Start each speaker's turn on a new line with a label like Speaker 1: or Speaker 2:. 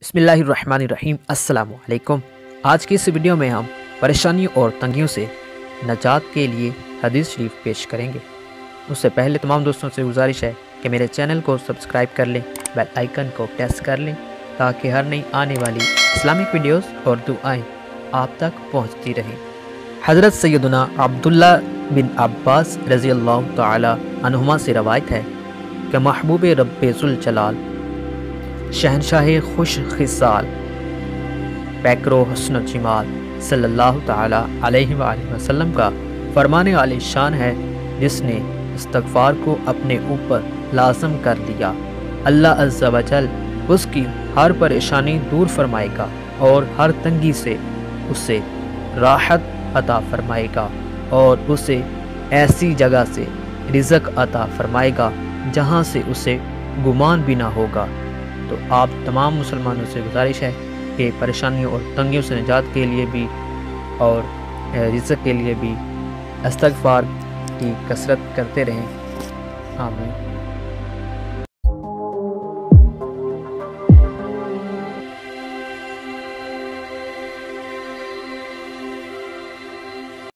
Speaker 1: बिस्मिल्लाहिर्रहमानिर्रहीम अस्सलामु अलैकुम। आज की इस वीडियो में हम परेशानियों और तंगियों से नजात के लिए हदीस शरीफ पेश करेंगे। उससे पहले तमाम दोस्तों से गुजारिश है कि मेरे चैनल को सब्सक्राइब कर लें, बेल आइकन को प्रेस कर लें ताकि हर नई आने वाली इस्लामिक वीडियोस और दुआएं आप तक पहुंचती रहें। हज़रत सैयदना अब्दुल्ला बिन अब्बास रज़ी अल्लाह तआला अन्हुमा से रवायत है कि महबूब रब्बे ज़ुल जलाल शहनशाह खुश खिसाल पैकरो हसन जमाल सल्लल्लाहु ताला अलैहि वसल्लम का फरमाने वाली शान है, जिसने इस्तगफार को अपने ऊपर लाज़म कर लिया, अल्लाह अज़्ज़ा वजल उसकी हर परेशानी दूर फरमाएगा और हर तंगी से उसे राहत अता फरमाएगा और उसे ऐसी जगह से रिज़्क़ अता फरमाएगा जहाँ से उसे गुमान भी ना होगा। तो आप तमाम मुसलमानों से गुजारिश है कि परेशानियों और तंगियों से निजात के लिए भी और रिज़्क़ के लिए भी इस्तगफार की कसरत करते रहें। आमीन।